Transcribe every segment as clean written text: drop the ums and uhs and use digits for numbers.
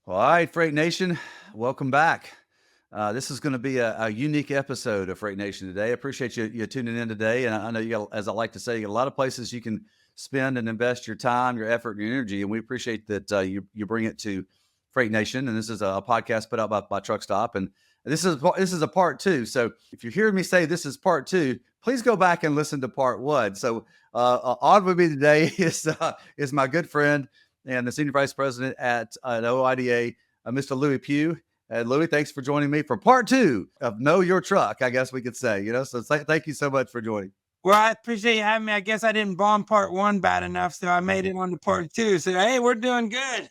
All right, Freight Nation, welcome back. This is going to be a unique episode of Freight Nation today. I appreciate you tuning in today, and I know you got, as I like to say, you got a lot of places you can spend and invest your time, your effort, and your energy, and we appreciate that you bring it to Freight Nation. And this is a podcast put out by Truckstop, and this is a part two. So if you hear me say this is part two, please go back and listen to part one. So on with me today is my good friend and the Senior Vice President at OOIDA, Mr. Lewie Pugh. And Lewie, thanks for joining me for part two of Know Your Truck, I guess we could say, so thank you so much for joining. Well, I appreciate you having me. I guess I didn't bomb part one bad enough, so I made it on to part two. So, hey, we're doing good.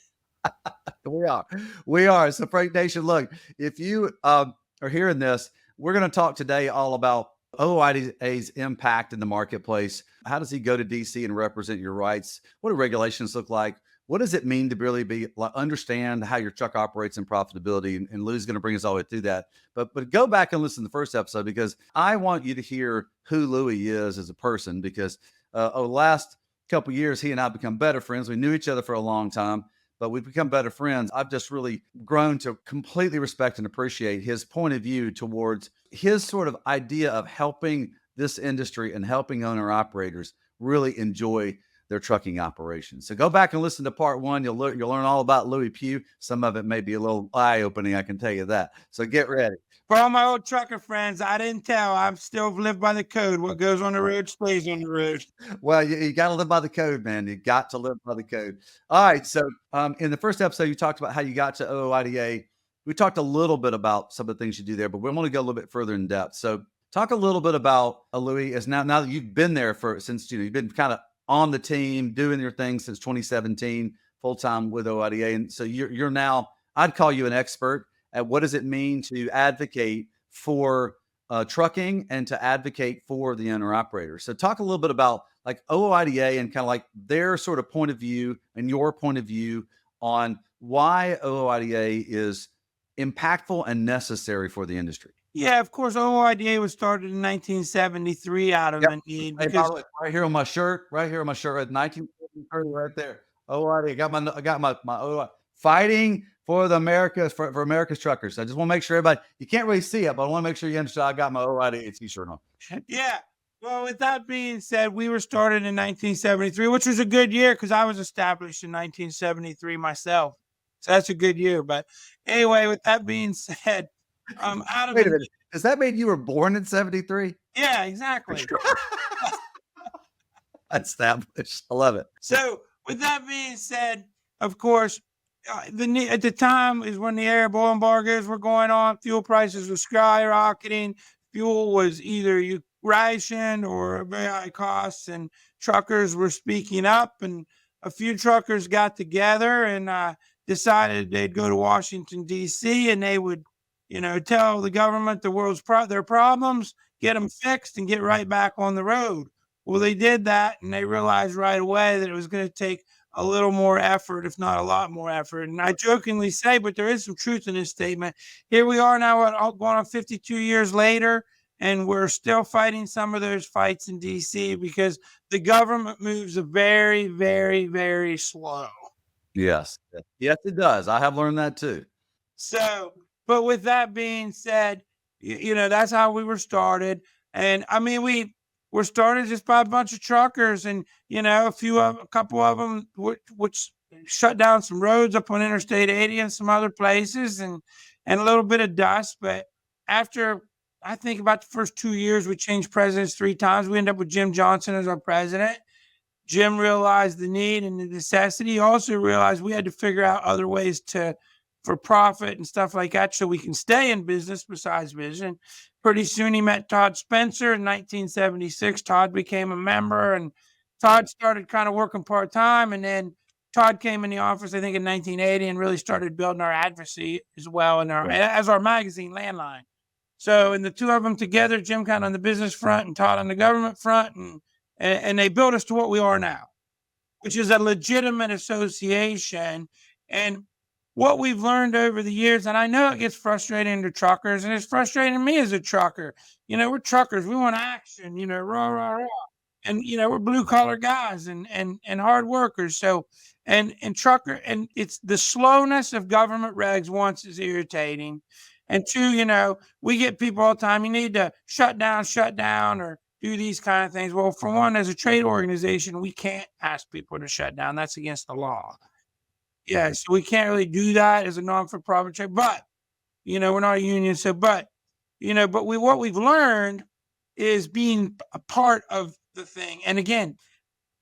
We are. So Freight Nation, look, if you are hearing this, we're going to talk today all about OOIDA's impact in the marketplace. How does he go to DC and represent your rights? What do regulations look like? What does it mean to really understand how your truck operates and profitability? And Lou's going to bring us all the way through that. But go back and listen to the first episode, because I want you to hear who Lewie is as a person, because over the last couple of years, he and I have become better friends. We knew each other for a long time, but we've become better friends. I've just really grown to completely respect and appreciate his point of view towards his sort of idea of helping this industry and helping owner operators really enjoy their trucking operations. So go back and listen to part one. You'll learn all about Lewie Pugh. Some of it may be a little eye-opening, I can tell you that. So get ready. For all my old trucker friends, I didn't tell. I'm still live by the code. What goes on the road stays on the road. Well, you got to live by the code, man. You got to live by the code. All right. So in the first episode, you talked about how you got to OOIDA. We talked a little bit about some of the things you do there, but we want to go a little bit further in depth. So talk a little bit about Lewie, as now that you've been there since you've been kind of on the team, doing your thing since 2017, full-time with OOIDA. And so you're now, I'd call you an expert at what does it mean to advocate for trucking and to advocate for the owner operator. So talk a little bit about like OOIDA and kind of like their sort of point of view and your point of view on why OOIDA is impactful and necessary for the industry. Yeah, of course, OOIDA was started in 1973 out of a need. Because right here on my shirt, at 1973, right there. OOIDA, I got my OOIDA, fighting for the Americas, for America's truckers. I just want to make sure everybody, you can't really see it, but I want to make sure you understand. I got my OOIDA t-shirt on. Yeah. Well, with that being said, we were started in 1973, which was a good year because I was established in 1973 myself. So that's a good year. But anyway, with that being said, wait a minute. Does that mean you were born in 73? Yeah, exactly. Established. I love it. So with that being said, of course, at the time is when the Arab oil embargoes were going on. Fuel prices were skyrocketing. Fuel was either you rationed or very high costs, and truckers were speaking up. And a few truckers got together and decided they'd go to Washington, D.C., and they would tell the government the world's their problems, get them fixed, and get right back on the road. Well, they did that, and they realized right away that it was going to take a little more effort, if not a lot more effort. And I jokingly say, but there is some truth in this statement. Here we are now, going on 52 years later, and we're still fighting some of those fights in D.C. because the government moves very, very, very slow. Yes, it does. I have learned that too. So, but with that being said, that's how we were started. And I mean, we were started just by a bunch of truckers, and a couple of them which shut down some roads up on Interstate 80 and some other places, and a little bit of dust. But after, I think, about the first 2 years, we changed presidents 3 times. We ended up with Jim Johnson as our president. Jim realized the need and the necessity. He also realized we had to figure out other ways for profit and stuff like that so we can stay in business besides vision. Pretty soon he met Todd Spencer in 1976. Todd became a member, and Todd started kind of working part-time, and then Todd came in the office, I think, in 1980 and really started building our advocacy as well as our magazine, Landline. So, and the two of them together, Jim kind of on the business front and Todd on the government front, and they built us to what we are now, which is a legitimate association. And what we've learned over the years, and I know it gets frustrating to truckers, and it's frustrating to me as a trucker. We're truckers. We want action, rah, rah, rah. and we're blue collar guys and hard workers. So and trucker, and it's the slowness of government regs once is irritating, and two, we get people all the time. You need to shut down, or do these kind of things. Well, for one, as a trade organization, we can't ask people to shut down. That's against the law. Yeah, so we can't really do that as a non-for-profit trade. But we're not a union, so but what we've learned is being a part of the thing. And again,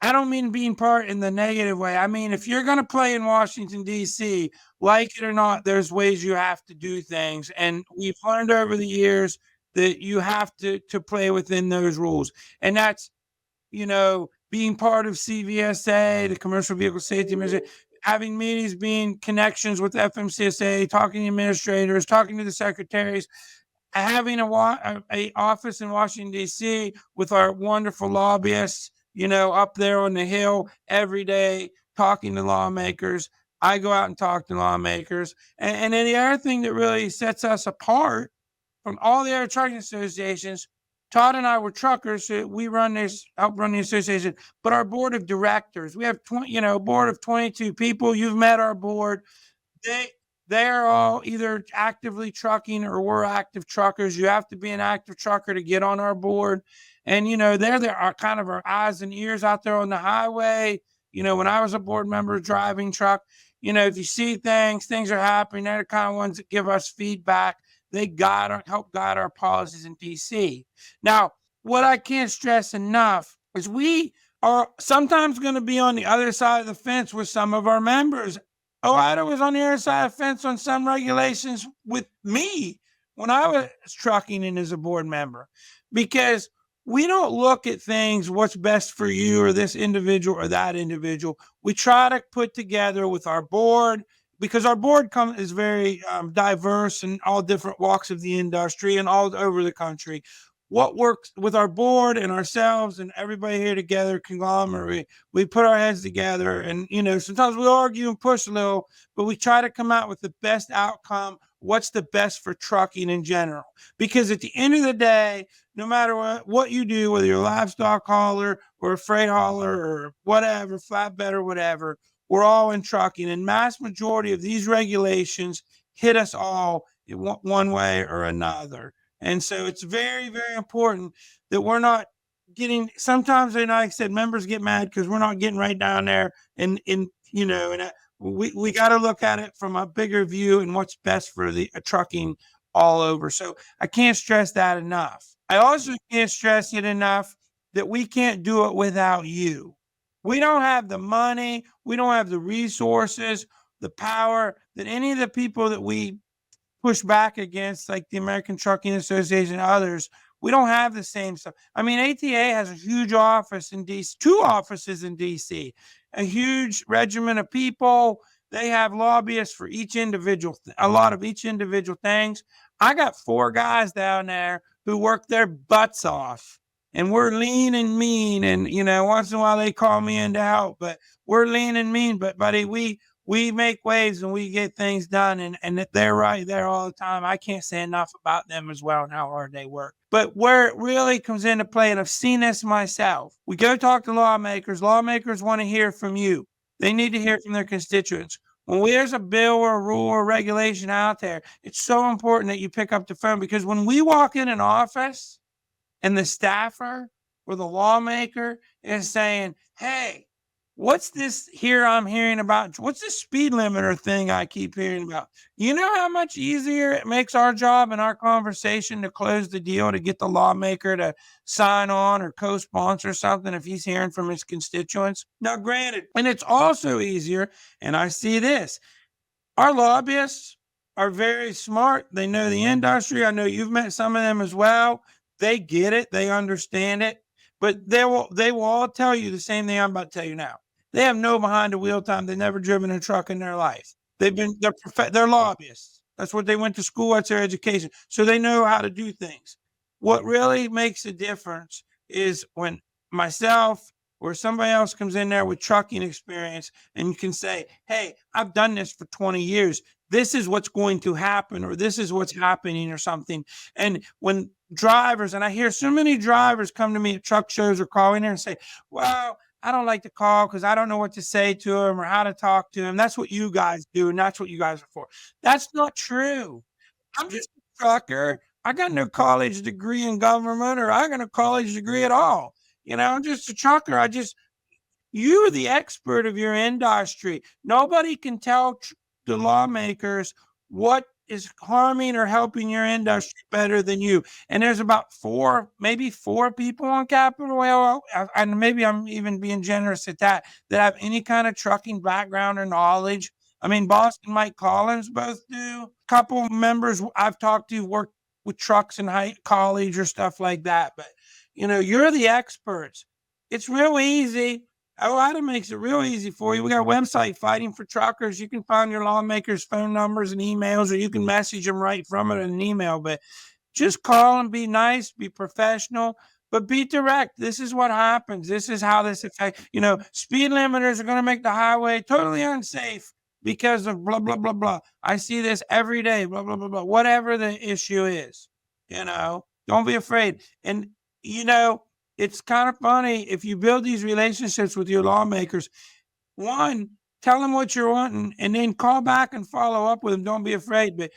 I don't mean being part in the negative way. I mean, if you're going to play in Washington, D.C., like it or not, there's ways you have to do things. And we've learned over the years that you have to play within those rules. And that's, being part of CVSA, the Commercial Vehicle Safety Administration, having meetings, being connections with FMCSA, talking to administrators, talking to the secretaries, having a office in Washington, D.C. with our wonderful lobbyists, up there on the Hill every day, talking to lawmakers. I go out and talk to lawmakers. And then the other thing that really sets us apart from all the other trucking associations, Todd and I were truckers, so we help run the association, but our board of directors, we have a board of 22 people. You've met our board. They they're all either actively trucking or we're active truckers. You have to be an active trucker to get on our board. And, they're our kind of our eyes and ears out there on the highway. When I was a board member driving truck, if you see things are happening, they're the kind of ones that give us feedback. They help guide our policies in DC. Now, what I can't stress enough is we are sometimes going to be on the other side of the fence with some of our members. OOIDA was on the other side of the fence on some regulations with me when I was trucking and as a board member, because we don't look at things, what's best for you or this individual or that individual. We try to put together with our board, because our board is very diverse in all different walks of the industry and all over the country. What works with our board and ourselves and everybody here together, conglomerate, we put our heads together, and sometimes we argue and push a little, but we try to come out with the best outcome. What's the best for trucking in general? Because at the end of the day, no matter what you do, whether you're a livestock hauler or a freight hauler or whatever, flatbed or whatever, we're all in trucking, and mass majority of these regulations hit us all in one way or another. And so it's very, very important that we're not getting, sometimes, like I said, members get mad because we're not getting right down there and we got to look at it from a bigger view and what's best for the trucking all over. So I can't stress that enough. I also can't stress it enough that we can't do it without you. We don't have the money, we don't have the resources, the power that any of the people that we push back against, like the American Trucking Association and others. We don't have the same stuff. I mean, ATA has a huge office in DC, 2 offices in DC, a huge regiment of people. They have lobbyists for each individual, a lot of each individual things. I got 4 guys down there who work their butts off, and we're lean and mean. And, once in a while they call me in to help, but we're lean and mean. But buddy, we make waves and we get things done, and they're right there all the time. I can't say enough about them as well and how hard they work. But where it really comes into play, and I've seen this myself, we go talk to lawmakers. Lawmakers want to hear from you. They need to hear from their constituents. When there's a bill or a rule or regulation out there, it's so important that you pick up the phone, because when we walk in an office and the staffer or the lawmaker is saying, hey, what's this here I'm hearing about? What's this speed limiter thing I keep hearing about? You know how much easier it makes our job and our conversation to close the deal, to get the lawmaker to sign on or co-sponsor something if he's hearing from his constituents? Now, granted, and it's also easier, and I see this, our lobbyists are very smart. They know the industry. I know you've met some of them as well. They get it. They understand it. But they will all tell you the same thing I'm about to tell you now. They have no behind the wheel time. They've never driven a truck in their life. They're lobbyists. That's what they went to school. That's their education. So they know how to do things. What really makes a difference is when myself or somebody else comes in there with trucking experience and you can say, hey, I've done this for 20 years. This is what's going to happen, or this is what's happening, or something. And when drivers, and I hear so many drivers come to me at truck shows or call in there and say, well, I don't like to call because I don't know what to say to him or how to talk to him. That's what you guys do, and that's what you guys are for. That's not true. I'm just a trucker. I got no college degree in government, or I got no college degree at all. I'm just a trucker. You're the expert of your industry. Nobody can tell the lawmakers what is harming or helping your industry better than you. And there's about maybe four people on Capitol Hill, and maybe I'm even being generous at that have any kind of trucking background or knowledge. I mean, Boston Mike Collins both do. A couple members I've talked to work with trucks in college or stuff like that. But, you're the experts. It's real easy. OOIDA makes it real easy for you. We got a website, Fighting for Truckers. You can find your lawmakers' phone numbers and emails, or you can message them right from it in an email. But just call and be nice, be professional, but be direct. This is what happens. This is how this affects. Speed limiters are going to make the highway totally unsafe because of blah, blah, blah, blah. I see this every day, blah, blah, blah, blah. Whatever the issue is, don't be afraid. And, it's kind of funny if you build these relationships with your lawmakers. One, tell them what you're wanting, and then call back and follow up with them. Don't be afraid. But,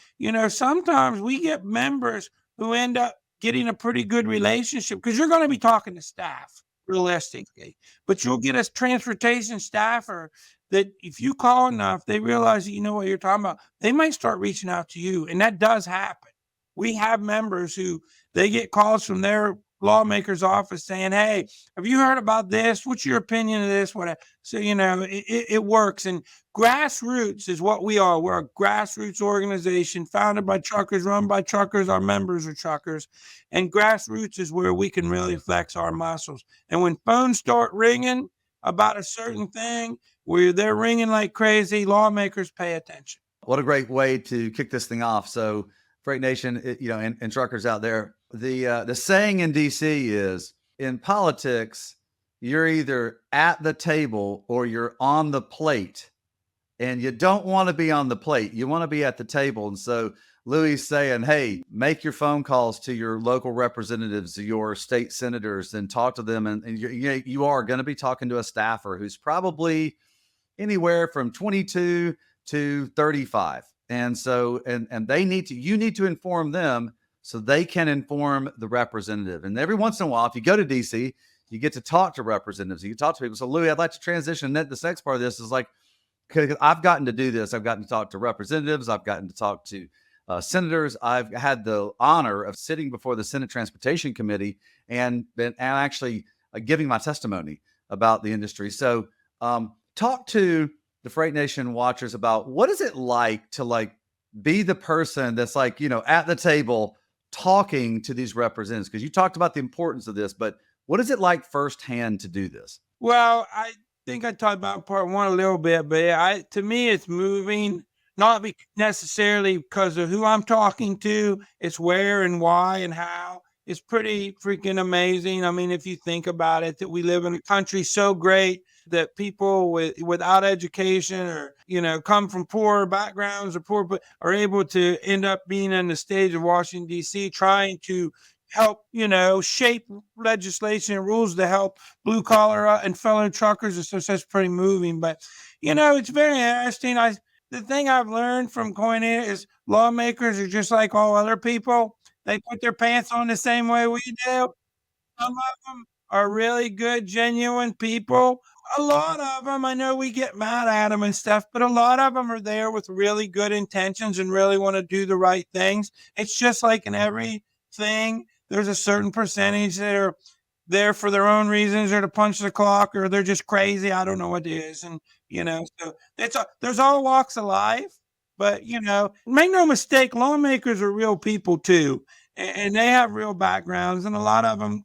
sometimes we get members who end up getting a pretty good relationship because you're going to be talking to staff realistically, but you'll get a transportation staffer that if you call enough, they realize that you know what you're talking about. They might start reaching out to you, and that does happen. We have members who they get calls from their lawmaker's office saying, hey, have you heard about this? What's your opinion of this? Whatever. So, it works. And grassroots is what we are. We're a grassroots organization founded by truckers, run by truckers. Our members are truckers. And grassroots is where we can really flex our muscles. And when phones start ringing about a certain thing, where they're ringing like crazy, lawmakers pay attention. What a great way to kick this thing off. So, Freight Nation, and truckers out there, the saying in DC is, in politics, you're either at the table or you're on the plate, and you don't want to be on the plate. You want to be at the table. And so Louie's saying, hey, make your phone calls to your local representatives, your state senators, and talk to them. And you are going to be talking to a staffer who's probably anywhere from 22 to 35. And so, and you need to inform them so they can inform the representative. And every once in a while, if you go to DC, you get to talk to representatives. You can talk to people. So Louie, I'd like to transition. This next part of this is like, because I've gotten to do this. I've gotten to talk to representatives. I've gotten to talk to senators. I've had the honor of sitting before the Senate Transportation Committee and actually giving my testimony about the industry. So talk to the Freight Nation watchers about what is it like to be the person that's at the table talking to these representatives, because you talked about the importance of this, but what is it like firsthand to do this? Well, I think I talked about part one a little bit, but to me, it's moving, not necessarily because of who I'm talking to. It's where and why and how. It's pretty freaking amazing. I mean, if you think about it, that we live in a country so great that people without education or, come from poor backgrounds or are able to end up being on the stage of Washington, D.C., trying to help, shape legislation and rules to help blue collar and fellow truckers. So that's pretty moving. But, it's very interesting. The thing I've learned from going in is lawmakers are just like all other people. They put their pants on the same way we do. Some of them are really good, genuine people. A lot of them, I know we get mad at them and stuff, but a lot of them are there with really good intentions and really want to do the right things. It's just like in everything, there's a certain percentage that are there for their own reasons, or to punch the clock, or they're just crazy. I don't know what it is. And, so there's all walks of life. But, make no mistake, lawmakers are real people too. And they have real backgrounds. And a lot of them,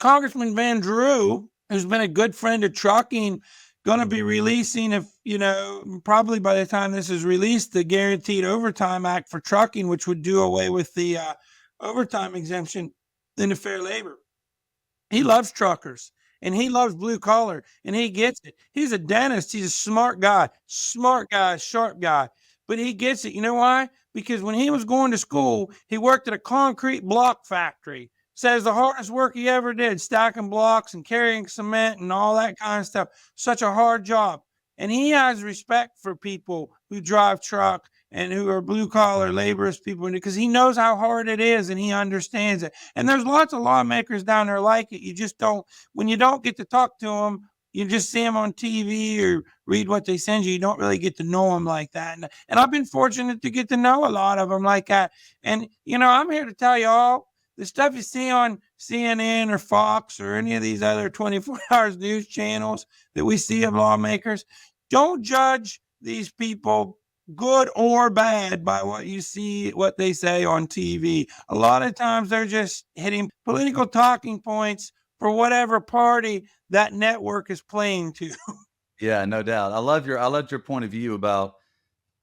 Congressman Van Drew, who's been a good friend of trucking, going to be releasing, probably by the time this is released, the Guaranteed Overtime Act for trucking, which would do away with the overtime exemption in the fair labor. He loves truckers. and he loves blue collar, and he gets it. He's a dentist. He's a smart guy, sharp guy, but he gets it. You know why? Because when he was going to school, he worked at a concrete block factory. Says the hardest work he ever did, stacking blocks and carrying cement and all that kind of stuff. Such a hard job. And he has respect for people who drive truck and who are blue collar laborers people, because he knows how hard it is and he understands it. And there's lots of lawmakers down there like it. You just don't, when you don't get to talk to them, you just see them on TV or read what they send you. You don't really get to know them like that. And I've been fortunate to get to know a lot of them like that. And, you know, I'm here to tell you all, the stuff you see on CNN or Fox or any of these other 24 hours news channels that we see of lawmakers, don't judge these people, good or bad, by what you see, what they say on TV. A lot of times they're just hitting political talking points for whatever party that network is playing to. Yeah, no doubt. I love your point of view about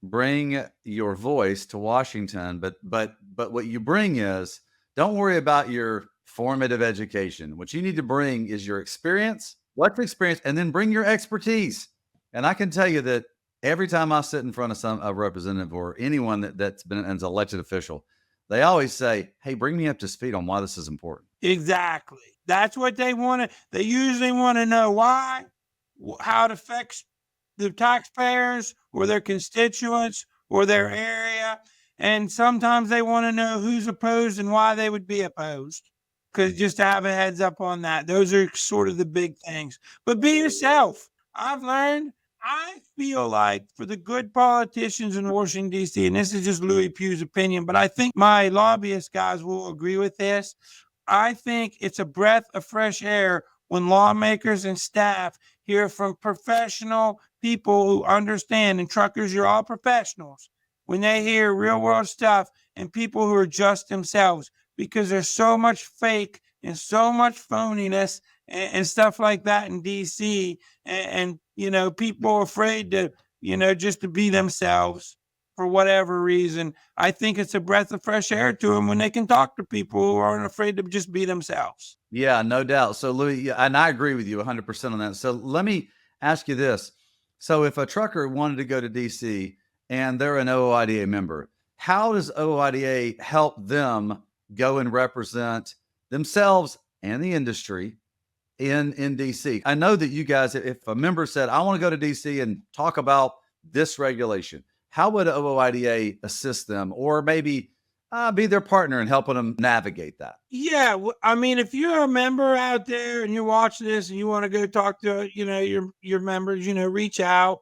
bring your voice to Washington, but what you bring is, don't worry about your formative education. What you need to bring is your experience, and then bring your expertise. And I can tell you that every time I sit in front of a representative or anyone that's been an elected official, they always say, "Hey, bring me up to speed on why this is important." Exactly. That's what they want to, they usually want to know why, how it affects the taxpayers or their constituents or their area. And sometimes they want to know who's opposed and why they would be opposed. Because just to have a heads up on that, those are sort of the big things. But be yourself. I've learned, I feel like for the good politicians in Washington, D.C., and this is just Lewie Pugh's opinion, but I think my lobbyist guys will agree with this. I think it's a breath of fresh air when lawmakers and staff hear from professional people who understand, and truckers, you're all professionals, when they hear real world stuff and people who are just themselves, because there's so much fake and so much phoniness and stuff like that in DC. And, you know, people are afraid to, you know, just to be themselves for whatever reason. I think it's a breath of fresh air to them when they can talk to people who aren't afraid to just be themselves. Yeah, no doubt. So Louis, yeah, and I agree with you 100% on that. So let me ask you this. So if a trucker wanted to go to DC and they're an OOIDA member, how does OOIDA help them go and represent themselves and the industry in DC? I know that you guys, if a member said, "I want to go to DC and talk about this regulation," how would OOIDA assist them, or maybe be their partner in helping them navigate that? Yeah, I mean, if you're a member out there and you watch this and you want to go talk to, you know, your members, you know, reach out.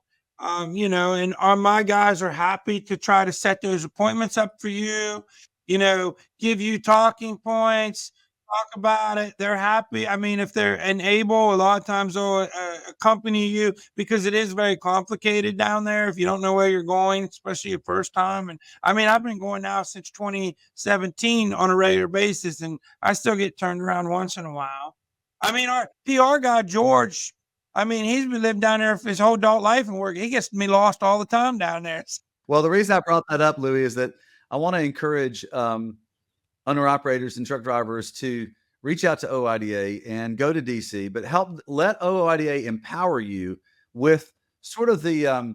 You know, and my guys are happy to try to set those appointments up for you, you know, give you talking points, talk about it. They're happy. I mean, if they're able, a lot of times they'll accompany you, because it is very complicated down there if you don't know where you're going, especially your first time. And I mean, I've been going now since 2017 on a regular basis, and I still get turned around once in a while. I mean, our PR guy, George, I mean, he's been living down there for his whole adult life and work. He gets me lost all the time down there. Well, the reason I brought that up, Louis, is that I want to encourage owner operators and truck drivers to reach out to OOIDA and go to DC, but let OOIDA empower you with sort of the,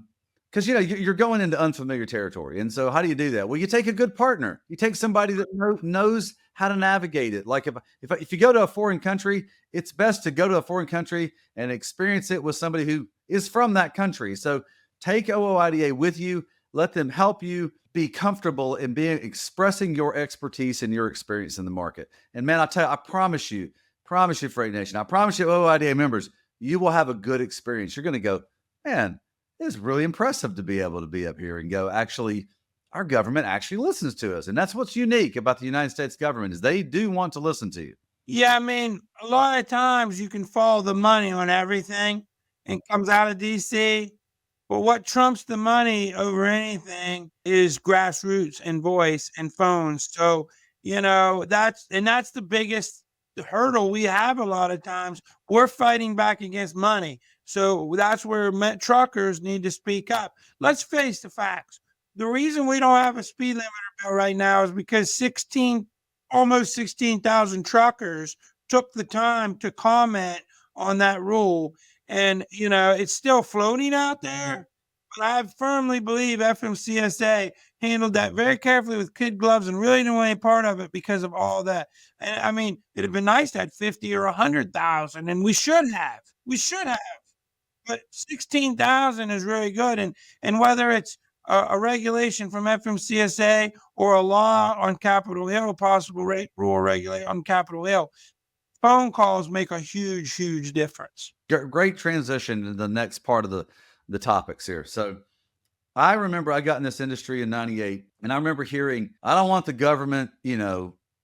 because you know you're going into unfamiliar territory, and so how do you do that? Well, you take a good partner. You take somebody that knows how to navigate it. Like if you go to a foreign country, it's best to go to a foreign country and experience it with somebody who is from that country. So take OOIDA with you. Let them help you be comfortable in expressing your expertise and your experience in the market. And man, I tell you, I promise you, Freight Nation, I promise you, OOIDA members, you will have a good experience. You're going to go, man, it's really impressive to be able to be up here and go, actually, our government actually listens to us. And that's what's unique about the United States government, is they do want to listen to you. Yeah, I mean, a lot of times you can follow the money on everything and comes out of DC. But what trumps the money over anything is grassroots and voice and phones. So, you know, that's the biggest hurdle we have a lot of times. We're fighting back against money. So that's where truckers need to speak up. Let's face the facts. The reason we don't have a speed limiter bill right now is because almost 16,000 truckers took the time to comment on that rule. And, it's still floating out there. But I firmly believe FMCSA handled that very carefully with kid gloves and really didn't want any part of it because of all that. And I mean, it'd have been nice to have 50 or 100,000, and we should have. We should have. But 16,000 is really good. And whether it's a regulation from FMCSA or a law on Capitol Hill, a possible rule regulate on Capitol Hill, phone calls make a huge, huge difference. Great transition to the next part of the topics here. So I remember I got in this industry in 98, and I remember hearing, I don't want the government,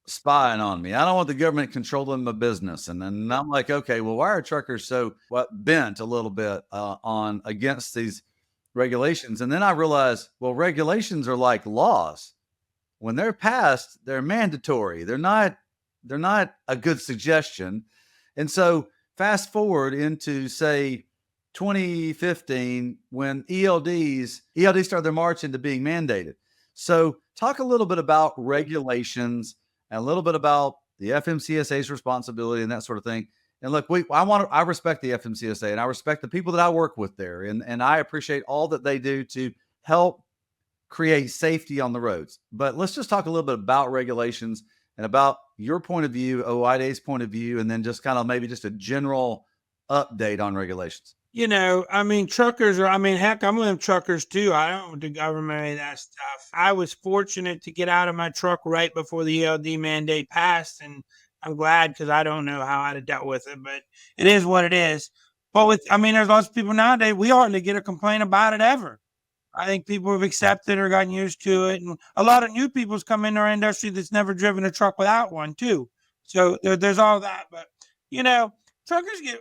spying on me. I don't want the government controlling my business. And then I'm like, okay, well, why are truckers so bent a little bit on against these regulations? And then I realized, well, regulations are like laws. When they're passed, they're mandatory. They're not a good suggestion. And so fast forward into, say, 2015, when ELDs started their march into being mandated. So talk a little bit about regulations and a little bit about the FMCSA's responsibility and that sort of thing. And look, I respect the FMCSA, and I respect the people that I work with there. And I appreciate all that they do to help create safety on the roads. But let's just talk a little bit about regulations and about your point of view, OOIDA's point of view, and then just kind of maybe just a general update on regulations. Truckers heck, I'm with them truckers too. I don't want the government any of that stuff. I was fortunate to get out of my truck right before the ELD mandate passed, and I'm glad, because I don't know how I'd have dealt with it, but it is what it is. But there's lots of people nowadays, we hardly get a complaint about it ever. I think people have accepted or gotten used to it, and a lot of new people's come into our industry that's never driven a truck without one too. So there's all that. But truckers get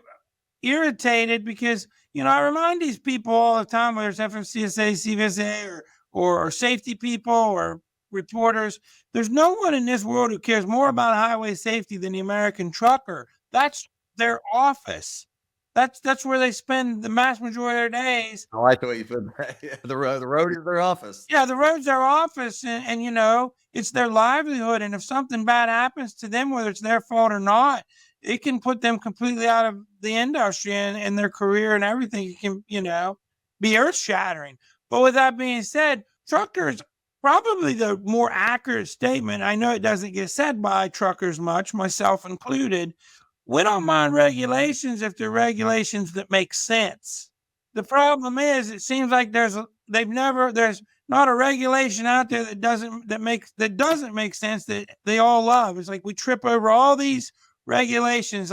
irritated because I remind these people all the time, whether it's FMCSA, CVSA, or safety people or reporters, there's no one in this world who cares more about highway safety than the American trucker. That's their office. That's where they spend the vast majority of their days. I like the way you put that. The road is their office. Yeah, the road's their office, and it's their livelihood. And if something bad happens to them, whether it's their fault or not, it can put them completely out of the industry and their career and everything. It can, be earth shattering. But with that being said, truckers, probably the more accurate statement, I know it doesn't get said by truckers much, myself included, we don't mind regulations if they're regulations that make sense. The problem is, it seems like there's not a regulation out there that doesn't make sense that they all love. It's like we trip over all these regulations,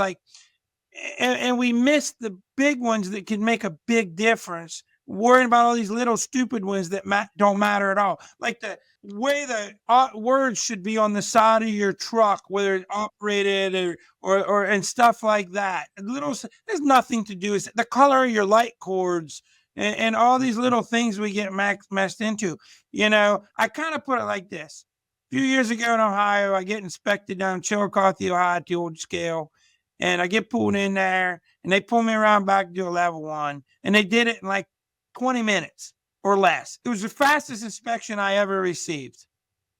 and we miss the big ones that can make a big difference, worrying about all these little stupid ones that don't matter at all. Like the way the words should be on the side of your truck, whether it's operated or and stuff like that. There's nothing to do with the color of your light cords and all these little things we get messed into. I kind of put it like this. A few years ago in Ohio, I get inspected down Chillicothe, Ohio, at the old scale. And I get pulled in there, and they pull me around back to a level 1. And they did it in like 20 minutes or less. It was the fastest inspection I ever received.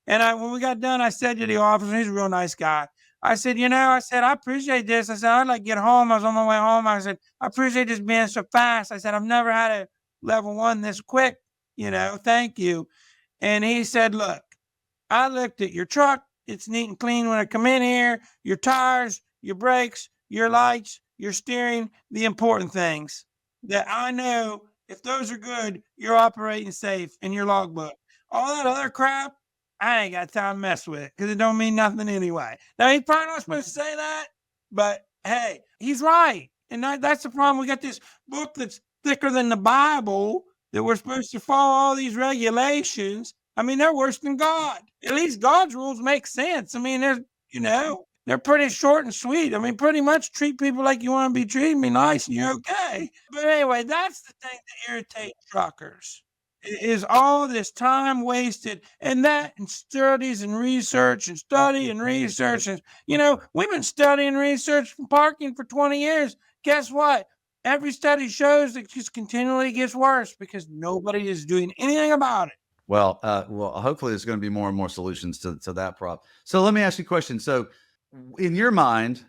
And when we got done, I said to the officer, he's a real nice guy. I said, I appreciate this. I said, I'd like to get home. I was on my way home. I said, I appreciate this being so fast. I said, I've never had a level 1 this quick, thank you. And he said, look, I looked at your truck. It's neat and clean when I come in here. Your tires, your brakes, your lights, your steering, the important things that I know, if those are good, you're operating safe in your logbook. All that other crap, I ain't got time to mess with it because it don't mean nothing anyway. Now, he's probably not supposed to say that, but hey, he's right. And that's the problem. We got this book that's thicker than the Bible that we're supposed to follow all these regulations. They're worse than God. At least God's rules make sense. They're pretty short and sweet. Pretty much treat people like you want to be treated, be nice, and you're okay. But anyway, that's the thing that irritates truckers, is all this time wasted, and studies and research and study and research. And, we've been studying research from parking for 20 years. Guess what? Every study shows it just continually gets worse because nobody is doing anything about it. Well, hopefully there's going to be more and more solutions to that problem. So let me ask you a question. So in your mind,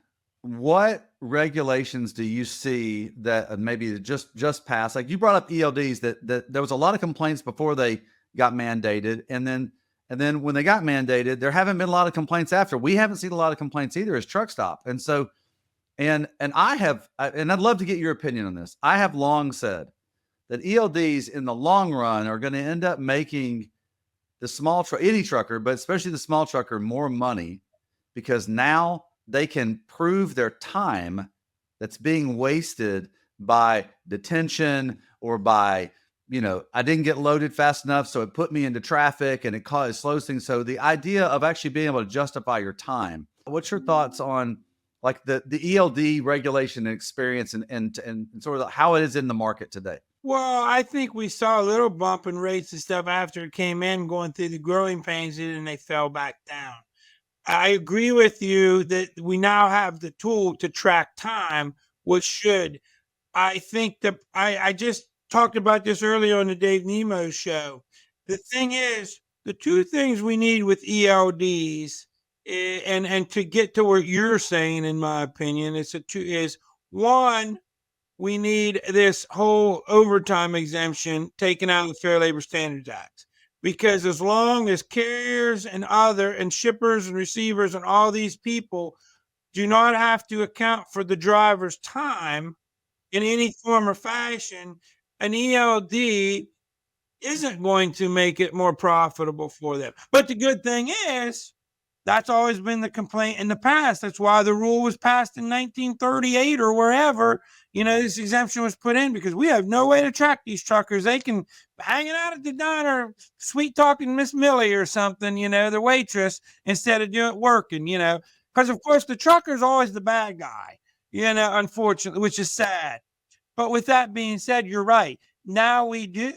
what regulations do you see that maybe just passed? Like you brought up ELDs, that there was a lot of complaints before they got mandated, and then when they got mandated, there haven't been a lot of complaints after. We haven't seen a lot of complaints either as Truckstop, and so and I'd love to get your opinion on this. I have long said that ELDs in the long run are going to end up making any trucker, but especially the small trucker, more money, because now they can prove their time that's being wasted by detention or by, I didn't get loaded fast enough, so it put me into traffic and it slows things. So the idea of actually being able to justify your time. What's your thoughts on like the ELD regulation and experience and sort of how it is in the market today? Well, I think we saw a little bump in rates and stuff after it came in, going through the growing pains, and they fell back down. I agree with you that we now have the tool to track time, which should. I think that I just talked about this earlier on the Dave Nemo show. The thing is, the two things we need with ELDs, and to get to what you're saying, in my opinion, is one, we need this whole overtime exemption taken out of the Fair Labor Standards Act. Because as long as carriers and shippers and receivers and all these people do not have to account for the driver's time in any form or fashion, an ELD isn't going to make it more profitable for them. But the good thing is, that's always been the complaint in the past. That's why the rule was passed in 1938 or wherever, this exemption was put in, because we have no way to track these truckers. They can hanging out at the diner, sweet talking Miss Millie or something, the waitress, instead of working, because of course the trucker's always the bad guy, unfortunately, which is sad. But with that being said, you're right. Now we do.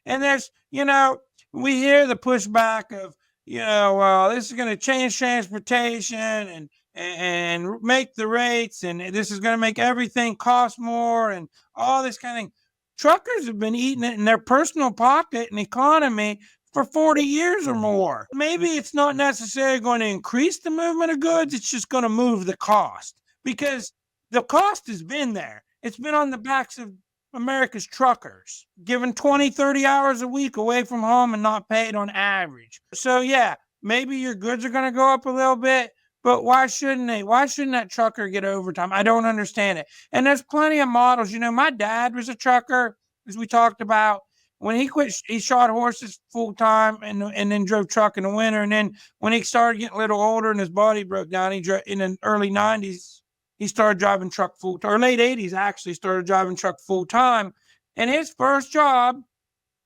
And there's, we hear the pushback of, well, this is going to change transportation and make the rates, and this is going to make everything cost more and all this kind of thing. Truckers have been eating it in their personal pocket and economy for 40 years or more. Maybe it's not necessarily going to increase the movement of goods. It's just going to move the cost, because the cost has been there. It's been on the backs of America's truckers, given 20, 30 hours a week away from home and not paid on average. So yeah, maybe your goods are going to go up a little bit, but why shouldn't they? Why shouldn't that trucker get overtime? I don't understand it. And there's plenty of models. My dad was a trucker, as we talked about. When he quit, he shot horses full time and then drove truck in the winter. And then when he started getting a little older and his body broke down, he drove in the early 90s. He started driving truck full time, or late 80s actually, started driving truck full time. And his first job,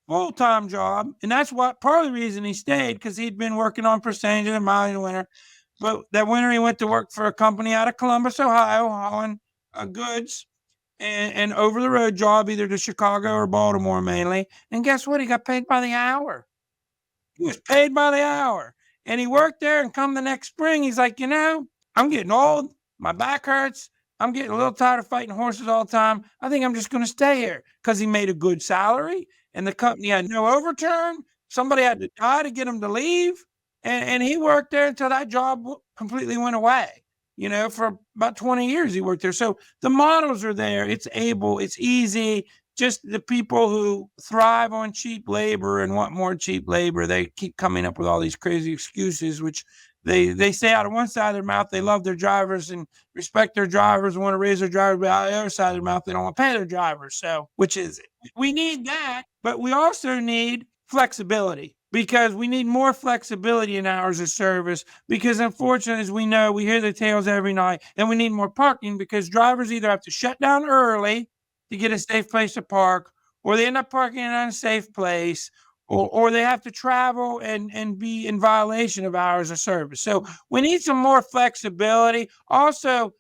full-time job, and that's what part of the reason he stayed, because he'd been working on percentage and mileage in the winter. But that winter he went to work for a company out of Columbus, Ohio, hauling goods and over the road job, either to Chicago or Baltimore mainly. And guess what? He got paid by the hour. He was paid by the hour. And he worked there, and come the next spring, he's like, I'm getting old. My back hurts. I'm getting a little tired of fighting horses all the time. I think I'm just going to stay here, because he made a good salary and the company had no overturn. Somebody had to die to get him to leave. And he worked there until that job completely went away. For about 20 years he worked there. So the models are there. It's easy. Just the people who thrive on cheap labor and want more cheap labor, they keep coming up with all these crazy excuses, which they say out of one side of their mouth they love their drivers and respect their drivers and want to raise their drivers, but out of the other side of their mouth they don't want to pay their drivers. So, we need that, but we also need flexibility, because we need more flexibility in hours of service, because unfortunately, as we know, we hear the tales every night, and we need more parking, because drivers either have to shut down early to get a safe place to park, or they end up parking in an unsafe place, or they have to travel and be in violation of hours of service. So we need some more flexibility. Also,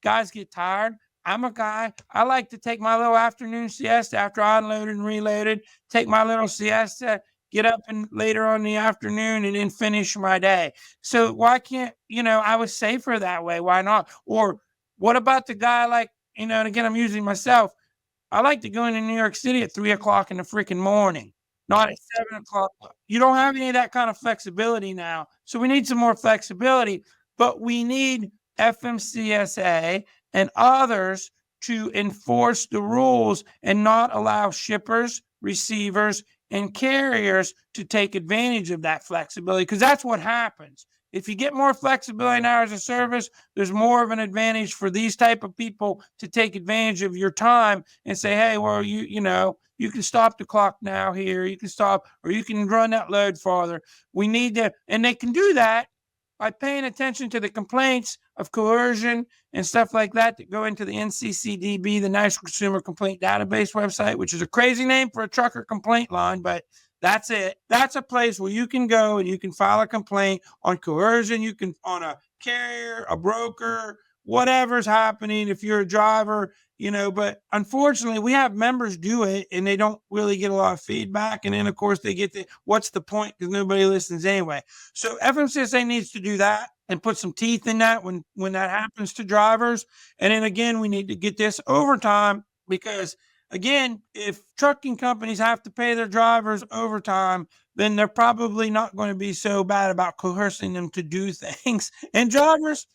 guys get tired. I'm a guy. I like to take my little afternoon siesta after I unloaded and reloaded, take my little siesta, get up and later on in the afternoon and then finish my day. So why can't, I was safer that way. Why not? Or what about the guy and again, I'm using myself. I like to go into New York City at 3:00 in the freaking morning, not at 7:00. You don't have any of that kind of flexibility now. So we need some more flexibility, but we need FMCSA and others to enforce the rules and not allow shippers, receivers, and carriers to take advantage of that flexibility, because that's what happens. If you get more flexibility in hours of service, there's more of an advantage for these type of people to take advantage of your time and say, hey, well, you can stop the clock now here, you can stop, or you can run that load farther. We need to, and they can do that by paying attention to the complaints of coercion and stuff like that go into the NCCDB, the National Consumer Complaint Database website, which is a crazy name for a trucker complaint line, but that's it. That's a place where you can go and you can file a complaint on coercion. You can on a carrier, a broker, whatever's happening. If you're a driver, but unfortunately we have members do it and they don't really get a lot of feedback. And then of course they get what's the point? Because nobody listens anyway. So FMCSA needs to do that and put some teeth in that when that happens to drivers. And then again, we need to get this overtime, because again, if trucking companies have to pay their drivers overtime, then they're probably not going to be so bad about coercing them to do things. And drivers,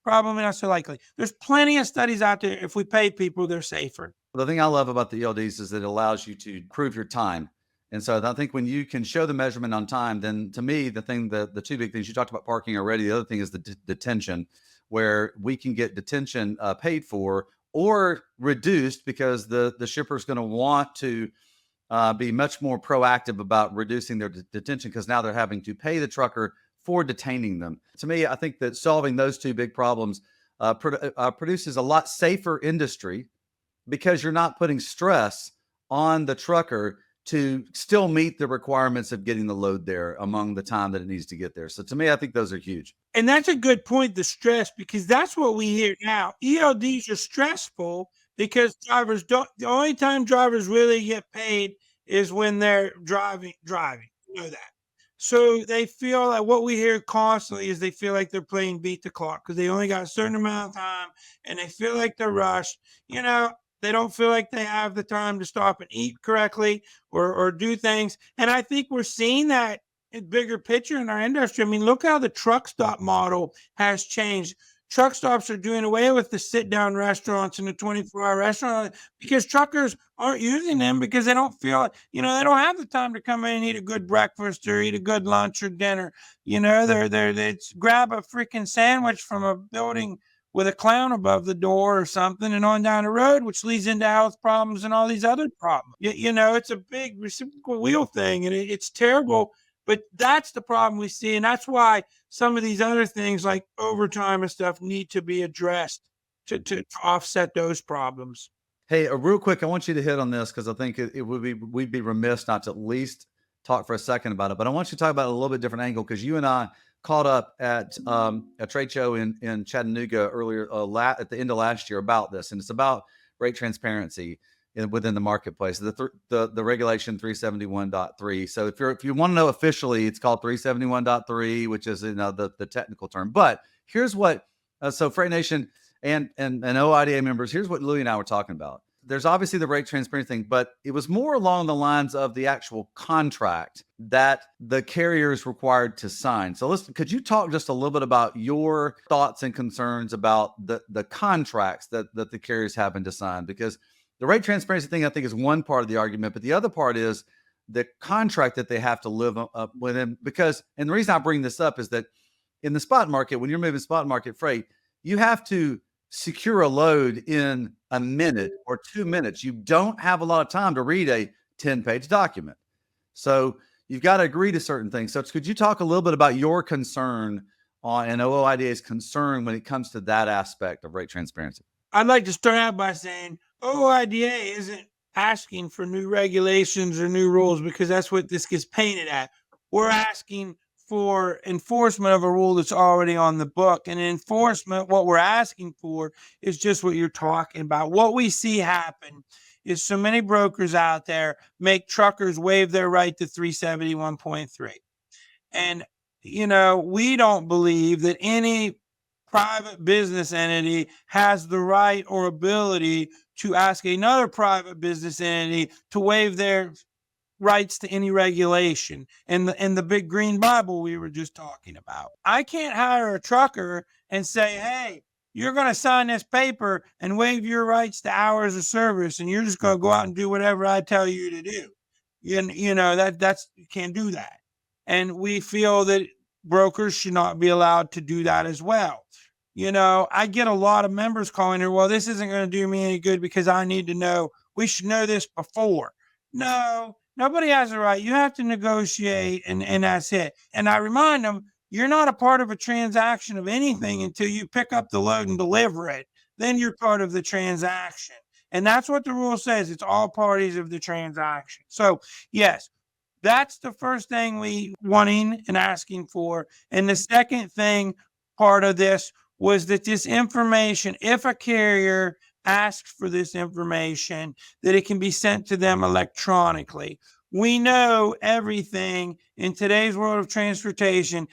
probably not so likely. There's plenty of studies out there. If we pay people, they're safer. The thing I love about the ELDs is that it allows you to prove your time. And so I think when you can show the measurement on time, then to me, the two big things, you talked about parking already. The other thing is the detention, where we can get detention paid for or reduced, because the shipper is going to want to be much more proactive about reducing their detention, because now they're having to pay the trucker for detaining them. To me, I think that solving those two big problems produces a lot safer industry, because you're not putting stress on the trucker to still meet the requirements of getting the load there among the time that it needs to get there. So to me, I think those are huge. And that's a good point, the stress, because that's what we hear now. ELDs are stressful because drivers don't, the only time drivers really get paid is when they're driving. You know that. So they feel like, what we hear constantly is they feel like they're playing beat the clock because they only got a certain amount of time and they feel like they're rushed. They don't feel like they have the time to stop and eat correctly or do things. And I think we're seeing that in bigger picture in our industry. I mean, look how the Truckstop model has changed. Truck stops are doing away with the sit-down restaurants and the 24-hour restaurant, because truckers aren't using them because they don't feel, they don't have the time to come in and eat a good breakfast or eat a good lunch or dinner. They grab a freaking sandwich from a building with a clown above the door or something and on down the road, which leads into health problems and all these other problems. It's a big reciprocal wheel thing, and it's terrible. But that's the problem we see. And that's why some of these other things like overtime and stuff need to be addressed to offset those problems. Hey, real quick, I want you to hit on this, because I think we'd be remiss not to at least talk for a second about it. But I want you to talk about it a little bit different angle, because you and I caught up at a trade show in Chattanooga earlier at the end of last year about this. And it's about rate transparency within the marketplace, the regulation 371.3. So if you want to know officially, it's called 371.3, which is the technical term. But here's what so Freight Nation and OOIDA members, here's what Lewie and I were talking about. There's obviously the rate transparency thing, but it was more along the lines of the actual contract that the carrier is required to sign. So listen, could you talk just a little bit about your thoughts and concerns about the contracts that the carriers happen to sign? Because the rate transparency thing, I think, is one part of the argument, but the other part is the contract that they have to live up within. Because, and the reason I bring this up is that in the spot market, when you're moving spot market freight, you have to secure a load in a minute or 2 minutes. You don't have a lot of time to read a 10-page document. So you've got to agree to certain things. So could you talk a little bit about your concern and OOIDA's concern when it comes to that aspect of rate transparency? I'd like to start out by saying OOIDA isn't asking for new regulations or new rules, because that's what this gets painted at. We're asking for enforcement of a rule that's already on the book. And enforcement, what we're asking for is just what you're talking about. What we see happen is so many brokers out there make truckers waive their right to 371.3. And, we don't believe that any private business entity has the right or ability to ask another private business entity to waive their rights to any regulation and the big green Bible we were just talking about. I can't hire a trucker and say, hey, you're going to sign this paper and waive your rights to hours of service, and you're just going to go out and do whatever I tell you to do. That's you can't do that. And we feel that brokers should not be allowed to do that as well. I get a lot of members calling her, well, this isn't going to do me any good because I need to know. We should know this before. No, nobody has a right. You have to negotiate, and that's it. And I remind them, you're not a part of a transaction of anything until you pick up the load and deliver it. Then you're part of the transaction. And that's what the rule says. It's all parties of the transaction. So, yes, that's the first thing we wanting and asking for. And the second thing, part of this, was that this information, if a carrier asks for this information, that it can be sent to them electronically. We know everything in today's world of transportation.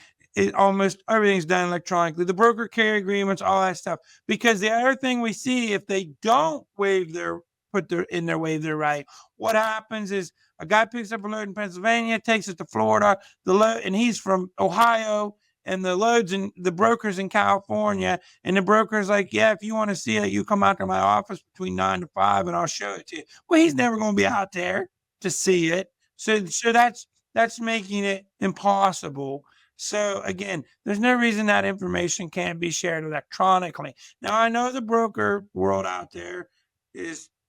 Almost everything's done electronically. The broker carrier agreements, all that stuff. Because the other thing we see, if they don't waive their right, what happens is a guy picks up a load in Pennsylvania, takes it to Florida, and he's from Ohio, and the loads and the broker's in California, and the broker's like, yeah, if you want to see it, you come out to my office between 9 to 5 and I'll show it to you. Well, he's never going to be out there to see it. So that's making it impossible. So again, there's no reason that information can't be shared electronically. Now, I know the broker world out there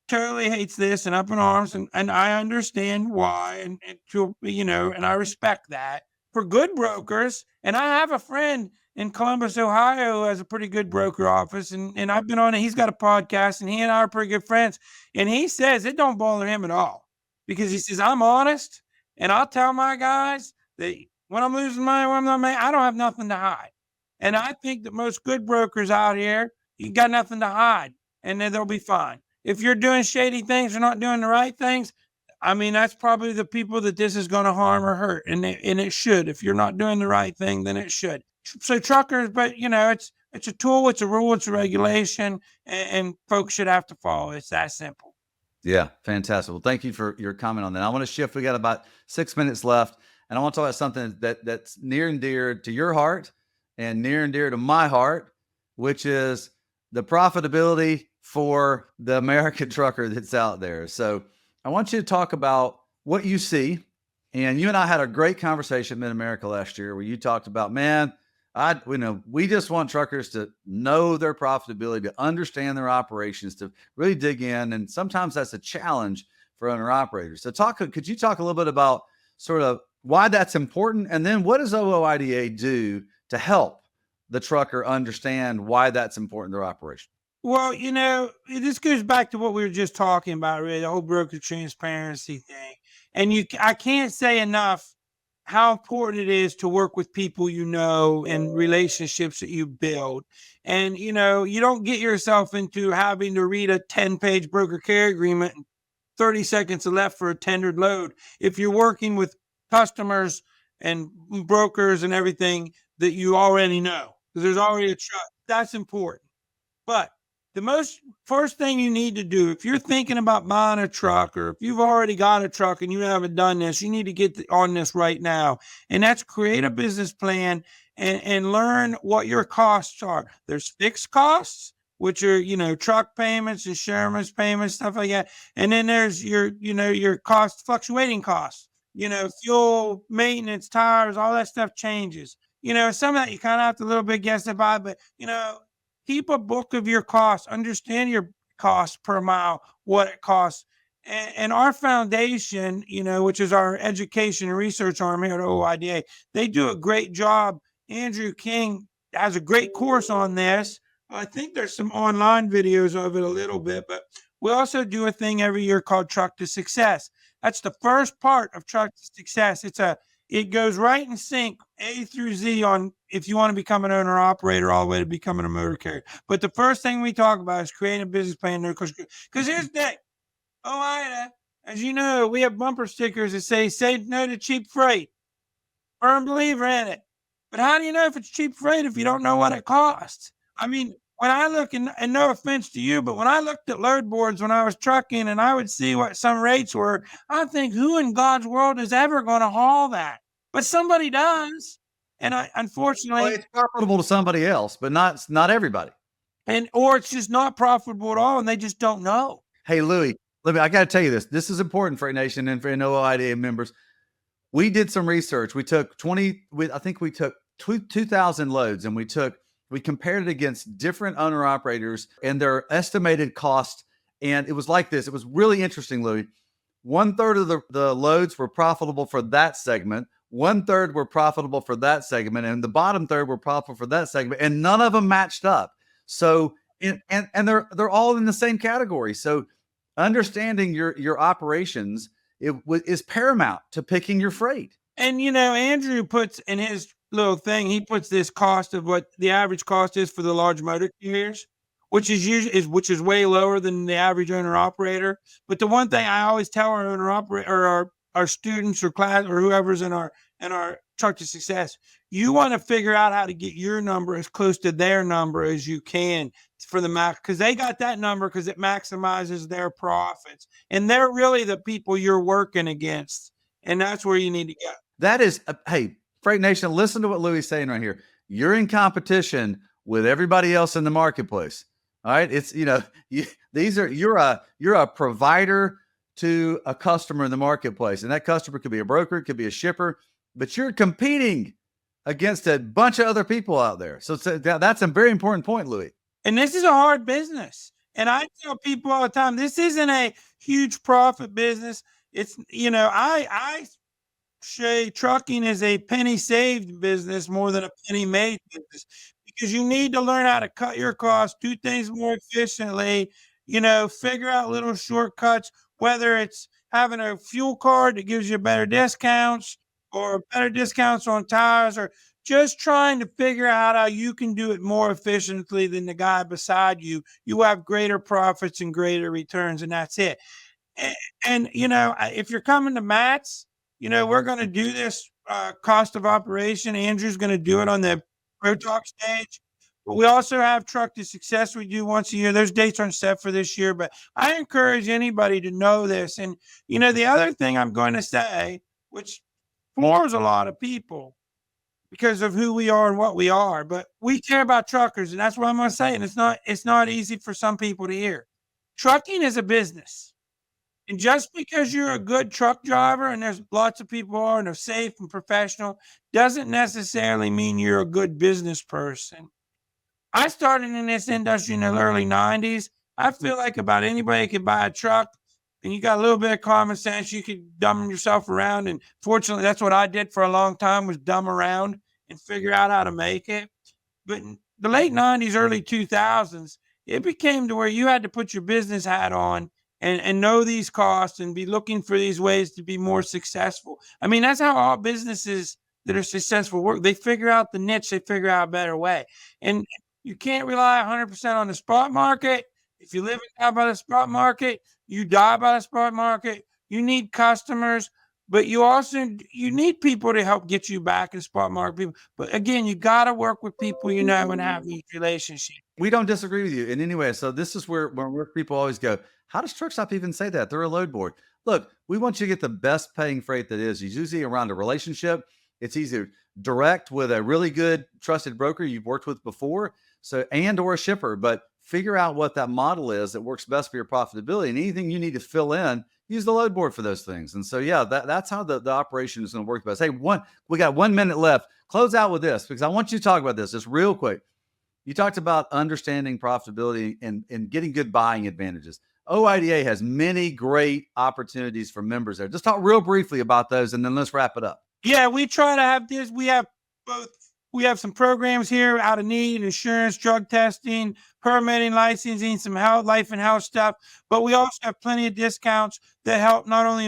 totally hates this and up in arms, and I understand why, and I respect that. For good brokers, and I have a friend in Columbus, Ohio, who has a pretty good broker office, and I've been on it. He's got a podcast, and he and I are pretty good friends. And he says it don't bother him at all, because he says, I'm honest, and I'll tell my guys that when I'm losing money, when I'm not making, I don't have nothing to hide. And I think that most good brokers out here, you got nothing to hide, and then they'll be fine. If you're doing shady things or not doing the right things, I mean, that's probably the people that this is going to harm or hurt, and it should. If you're not doing the right thing, then it should. So truckers, but it's a tool, it's a rule, it's a regulation, and folks should have to follow. It's that simple. Yeah, fantastic. Well, thank you for your comment on that. I want to shift. We got about 6 minutes left, and I want to talk about something that's near and dear to your heart and near and dear to my heart, which is the profitability for the American trucker that's out there. So I want you to talk about what you see. And you and I had a great conversation in Mid-America last year where you talked about, man, we just want truckers to know their profitability, to understand their operations, to really dig in. And sometimes that's a challenge for owner operators. So could you talk a little bit about sort of why that's important? And then what does OOIDA do to help the trucker understand why that's important to their operation? Well, this goes back to what we were just talking about, really, the whole broker transparency thing. And I can't say enough how important it is to work with people and relationships that you build. And, you don't get yourself into having to read a 10-page broker carrier agreement and 30 seconds left for a tendered load. If you're working with customers and brokers and everything that you already know, because there's already a trust, that's important. But the first thing you need to do, if you're thinking about buying a truck, or if you've already got a truck and you haven't done this, you need to get on this right now. And that's create a business plan and learn what your costs are. There's fixed costs, which are, truck payments, insurance payments, stuff like that. And then there's your fluctuating costs, fuel, maintenance, tires, all that stuff changes. Some of that you kind of have to a little bit guess about, but, keep a book of your costs, understand your costs per mile, what it costs. And our foundation, which is our education and research arm here at OOIDA, they do a great job. Andrew King has a great course on this. I think there's some online videos of it a little bit, but we also do a thing every year called Truck to Success. That's the first part of Truck to Success. It goes right in sync, A through Z, on if you want to become an owner operator all the way to becoming a motor carrier. But the first thing we talk about is creating a business plan. Because here's the thing. OOIDA, as you know, we have bumper stickers that say no to cheap freight. Firm believer in it. But how do you know if it's cheap freight if you don't know what it costs? I mean, when I look, and no offense to you, but when I looked at load boards when I was trucking and I would see what some rates were, I think, who in God's world is ever going to haul that? But somebody does. And Well, unfortunately, it's profitable to somebody else, but not everybody. or it's just not profitable at all and they just don't know. Hey, Louie, I got to tell you this. This is important for a nation and for OOIDA members. We did some research. We took I think we took 2,000 loads, and we compared it against different owner operators and their estimated cost. And it was like this. It was really interesting, Louie. 1/3 of the loads were profitable for that segment. 1/3 were profitable for that segment, and the bottom third were profitable for that segment, and none of them matched up. So, and they're all in the same category. So, understanding your operations is paramount to picking your freight. And Andrew puts in his little thing, he puts this cost of what the average cost is for the large motor carriers, which is way lower than the average owner operator. But the one thing I always tell our owner operator, or our students or class or whoever's in our Truck to Success, you want to figure out how to get your number as close to their number as you can for the max, because they got that number because it maximizes their profits, and they're really the people you're working against, and that's where you need to go. That is, hey, Freight Nation, listen to what Louie is saying right here. You're in competition with everybody else in the marketplace. All right, it's you're a provider to a customer in the marketplace, and that customer could be a broker, it could be a shipper, but you're competing against a bunch of other people out there. So that's a very important point, Louie. And this is a hard business. And I tell people all the time, this isn't a huge profit business. It's, I say trucking is a penny saved business more than a penny made business, because you need to learn how to cut your costs, do things more efficiently, figure out little shortcuts, whether it's having a fuel card that gives you better discounts or better discounts on tires, or just trying to figure out how you can do it more efficiently than the guy beside you. You have greater profits and greater returns, and that's it. And if you're coming to Matt's, we're going to do this cost of operation. Andrew's going to do it on the Pro Talk stage. But we also have Truck to Success we do once a year. Those dates aren't set for this year, but I encourage anybody to know this. And, the other thing I'm going to say, which floors a lot of people because of who we are and what we are, but we care about truckers, and that's what I'm going to say. And it's not easy for some people to hear. Trucking is a business. And just because you're a good truck driver, and there's lots of people are, and they're safe and professional, doesn't necessarily mean you're a good business person. I started in this industry in the early 90s. I feel like about anybody could buy a truck, and you got a little bit of common sense, you could dumb yourself around. And fortunately, that's what I did for a long time, was dumb around and figure out how to make it. But in the late 90s, early 2000s, it became to where you had to put your business hat on and know these costs and be looking for these ways to be more successful. I mean, that's how all businesses that are successful work. They figure out the niche, they figure out a better way. And you can't rely 100% on the spot market. If you live and die by the spot market, you die by the spot market. You need customers, but you need people to help get you back in spot market people. But again, you got to work with people and have these relationships. We don't disagree with you in any way. So this is where people always go, how does Truckstop even say that? They're a load board. Look, we want you to get the best paying freight that is. It's usually around a relationship. It's either direct with a really good trusted broker you've worked with before, or a shipper, but figure out what that model is that works best for your profitability, and anything you need to fill in, use the load board for those things. And so, yeah, that's how the operation is going to work best. Hey, we got 1 minute left. Close out with this, because I want you to talk about this just real quick. You talked about understanding profitability and getting good buying advantages. OOIDA has many great opportunities for members there. Just talk real briefly about those, and then let's wrap it up. Yeah, we try to have this. We have both. We have some programs here out of need: insurance, drug testing, permitting, licensing, some health, life and health stuff. But we also have plenty of discounts that help not only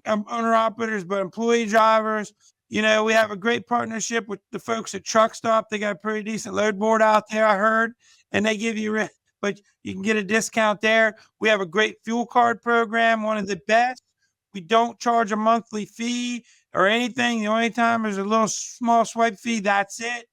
owner operators, but employee drivers. We have a great partnership with the folks at Truckstop. They got a pretty decent load board out there, I heard, and they give you, but you can get a discount there. We have a great fuel card program, one of the best. We don't charge a monthly fee or anything. The only time there's a little small swipe fee, that's it.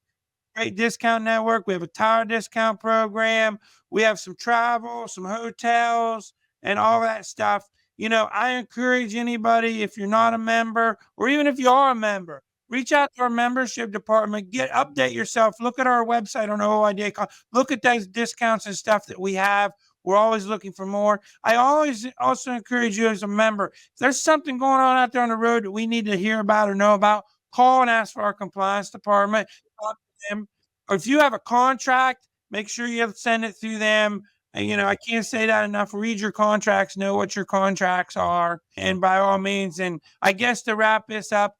great discount network. We have a tire discount program. We have some travel, some hotels, and all that stuff. I encourage anybody, if you're not a member, or even if you are a member, reach out to our membership department, update yourself, look at our website on OOIDA, look at those discounts and stuff that we have. We're always looking for more. I always also encourage you as a member, if there's something going on out there on the road that we need to hear about or know about, call and ask for our compliance department. Talk to them. Or if you have a contract, make sure you send it through them. And, I can't say that enough. Read your contracts, know what your contracts are. And by all means, and I guess to wrap this up,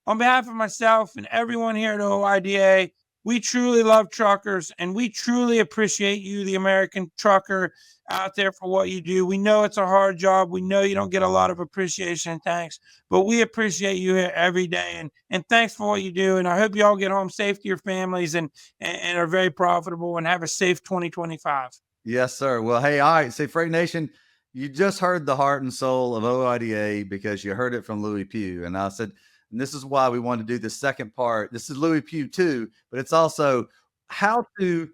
on behalf of myself and everyone here at OOIDA, we truly love truckers, and we truly appreciate you, the American trucker, out there for what you do. We know it's a hard job. We know you don't get a lot of appreciation and thanks, but we appreciate you here every day. And thanks for what you do. And I hope you all get home safe to your families and are very profitable and have a safe 2025. Yes, sir. Well, hey, all right. Say, Freight Nation, you just heard the heart and soul of OOIDA because you heard it from Lewie Pugh. And I said, and this is why we wanted to do the second part. This is Lewie Pugh too, but it's also how to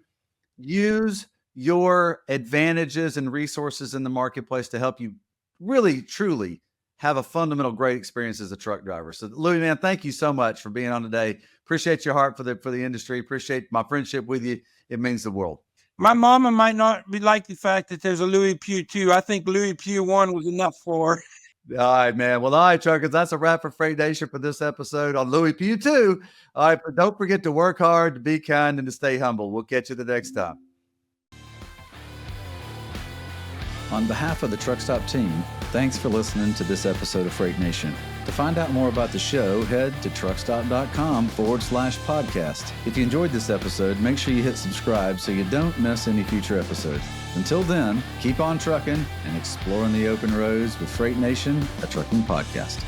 use your advantages and resources in the marketplace to help you really, truly have a fundamental great experience as a truck driver. So Lewie, man, thank you so much for being on today. Appreciate your heart for the industry. Appreciate my friendship with you. It means the world. My mama might not be like the fact that there's a Lewie Pugh 2. I think Lewie Pugh 1 was enough for her. All right, man. Well, all right, truckers, that's a wrap for Freight Nation for this episode on Lewie Pugh 2. All right, but don't forget to work hard, to be kind, and to stay humble. We'll catch you the next time. On behalf of the Truckstop team, thanks for listening to this episode of Freight Nation. To find out more about the show, head to truckstop.com/podcast. If you enjoyed this episode, make sure you hit subscribe so you don't miss any future episodes. Until then, keep on trucking and exploring the open roads with Freight Nation, a trucking podcast.